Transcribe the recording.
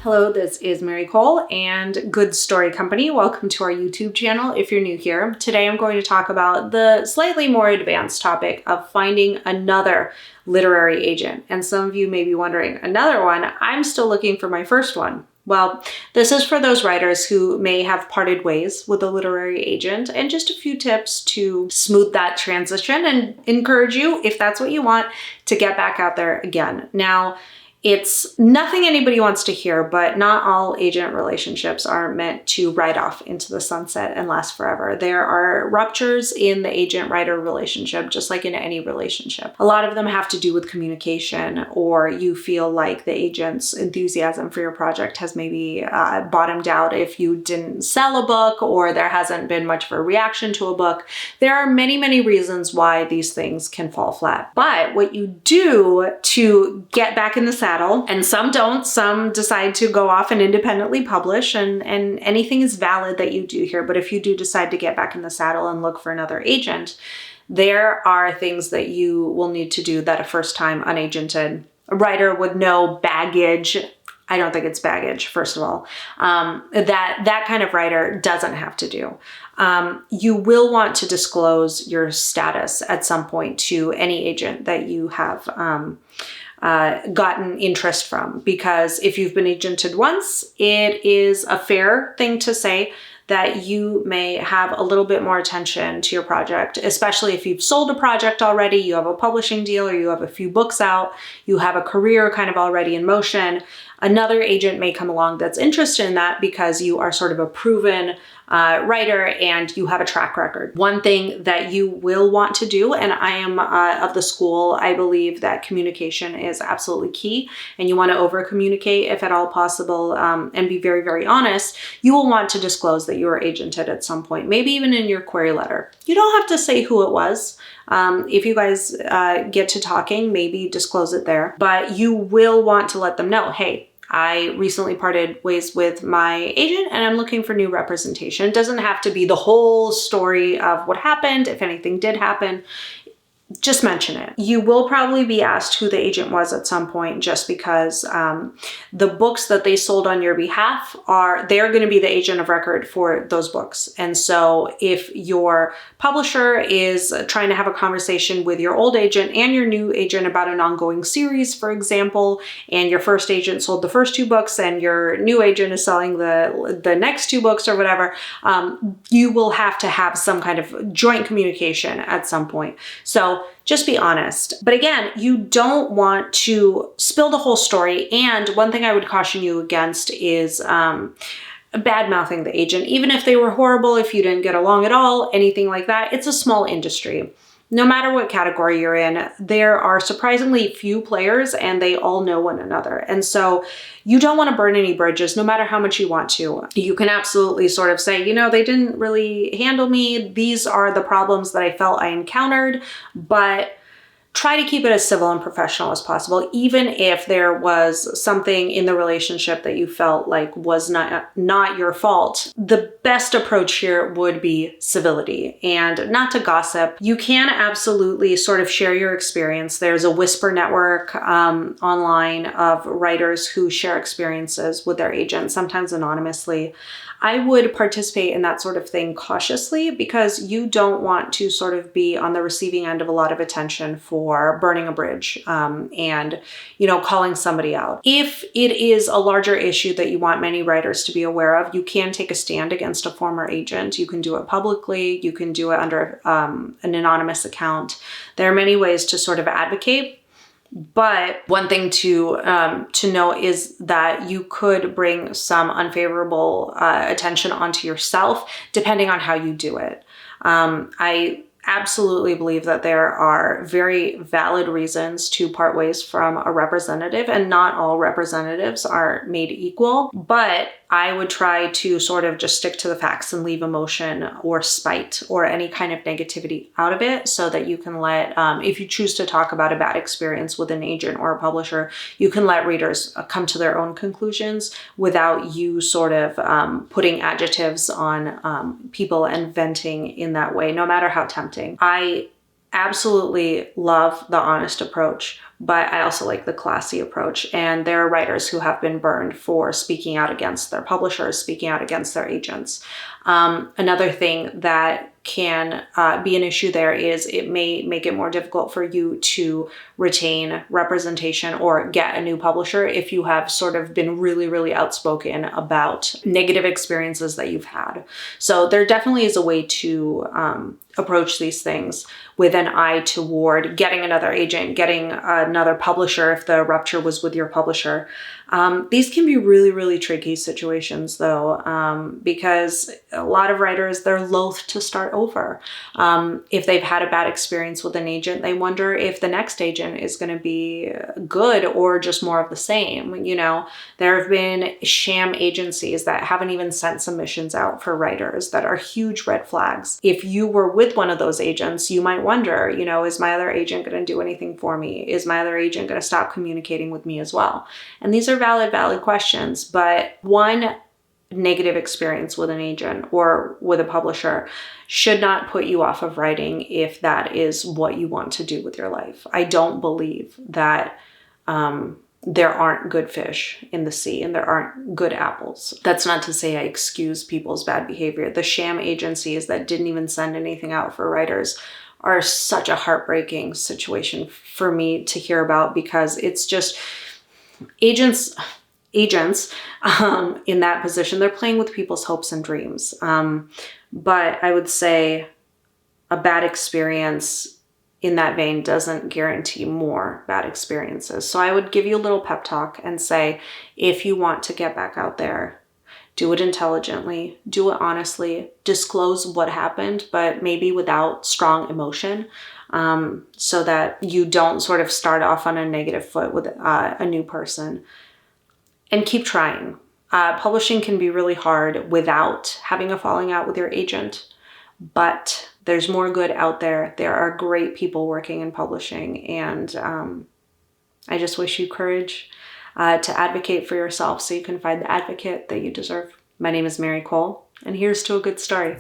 Hello, this is Mary Cole and Good Story Company. Welcome to our YouTube channel if you're new here. Today I'm going to talk about the slightly more advanced topic of finding another literary agent. And some of you may be wondering, another one? I'm still looking for my first one. Well, this is for those writers who may have parted ways with a literary agent, and just a few tips to smooth that transition and encourage you, if that's what you want, to get back out there again. Now, it's nothing anybody wants to hear, but not all agent relationships are meant to ride off into the sunset and last forever. There are ruptures in the agent-writer relationship, just like in any relationship. A lot of them have to do with communication, or you feel like the agent's enthusiasm for your project has maybe bottomed out if you didn't sell a book, or there hasn't been much of a reaction to a book. There are many, many reasons why these things can fall flat. But what you do to get back in the saddle, and some don't, some decide to go off and independently publish, and anything is valid that you do here. But if you do decide to get back in the saddle and look for another agent, there are things that you will need to do that a first-time unagented writer with no baggage, I don't think it's baggage, first of all, that kind of writer doesn't have to do. You will want to disclose your status at some point to any agent that you have gotten interest from, because if you've been agented once, it is a fair thing to say that you may have a little bit more attention to your project, especially if you've sold a project already, you have a publishing deal, or you have a few books out, you have a career kind of already in motion. Another agent may come along that's interested in that because you are sort of a proven writer and you have a track record. One thing that you will want to do, and I am of the school, I believe that communication is absolutely key, and you want to over communicate if at all possible, and be very, very honest. You will want to disclose that you were agented at some point, maybe even in your query letter. You don't have to say who it was. If you guys get to talking, maybe disclose it there, but you will want to let them know, hey, I recently parted ways with my agent and I'm looking for new representation. It doesn't have to be the whole story of what happened. If anything did happen, just mention it. You will probably be asked who the agent was at some point, just because the books that they sold on your behalf they're going to be the agent of record for those books. And so if your publisher is trying to have a conversation with your old agent and your new agent about an ongoing series, for example, and your first agent sold the first two books and your new agent is selling the next two books or whatever, you will have to have some kind of joint communication at some point. So just be honest. But again, you don't want to spill the whole story. And one thing I would caution you against is bad-mouthing the agent. Even if they were horrible, if you didn't get along at all, anything like that, it's a small industry. No matter what category you're in, there are surprisingly few players and they all know one another. And so you don't want to burn any bridges, no matter how much you want to. You can absolutely sort of say, you know, they didn't really handle me. These are the problems that I felt I encountered, but try to keep it as civil and professional as possible, even if there was something in the relationship that you felt like was not your fault. The best approach here would be civility and not to gossip. You can absolutely sort of share your experience. There's a whisper network online of writers who share experiences with their agents, sometimes anonymously. I would participate in that sort of thing cautiously, because you don't want to sort of be on the receiving end of a lot of attention for burning a bridge and, you know, calling somebody out. If it is a larger issue that you want many writers to be aware of, you can take a stand against a former agent. You can do it publicly. You can do it under an anonymous account. There are many ways to sort of advocate. But one thing to know is that you could bring some unfavorable attention onto yourself, depending on how you do it. I absolutely believe that there are very valid reasons to part ways from a representative, and not all representatives are made equal, but I would try to sort of just stick to the facts and leave emotion or spite or any kind of negativity out of it, so that you can let, if you choose to talk about a bad experience with an agent or a publisher, you can let readers come to their own conclusions without you sort of putting adjectives on people and venting in that way, no matter how tempting. I absolutely love the honest approach, but I also like the classy approach. And there are writers who have been burned for speaking out against their publishers, speaking out against their agents. Another thing that can be an issue there is it may make it more difficult for you to retain representation or get a new publisher if you have sort of been really, really outspoken about negative experiences that you've had. So there definitely is a way to approach these things with an eye toward getting another agent, getting another publisher if the rupture was with your publisher. These can be really, really tricky situations though, because a lot of writers, they're loath to start over. If they've had a bad experience with an agent, they wonder if the next agent is going to be good or just more of the same. You know, there have been sham agencies that haven't even sent submissions out for writers that are huge red flags. If you were with one of those agents, you might wonder, you know, is my other agent going to do anything for me? Is my other agent going to stop communicating with me as well? And these are valid questions, but one negative experience with an agent or with a publisher should not put you off of writing if that is what you want to do with your life. I don't believe that there aren't good fish in the sea and there aren't good apples. That's not to say I excuse people's bad behavior. The sham agencies that didn't even send anything out for writers are such a heartbreaking situation for me to hear about, because it's just agents in that position, they're playing with people's hopes and dreams. But I would say a bad experience in that vein doesn't guarantee more bad experiences. So I would give you a little pep talk and say, if you want to get back out there, do it intelligently, do it honestly, disclose what happened, but maybe without strong emotion, so that you don't sort of start off on a negative foot with a new person. And keep trying. Publishing can be really hard without having a falling out with your agent, but there's more good out there. There are great people working in publishing, and I just wish you courage to advocate for yourself so you can find the advocate that you deserve. My name is Mary Cole, and here's to a good story.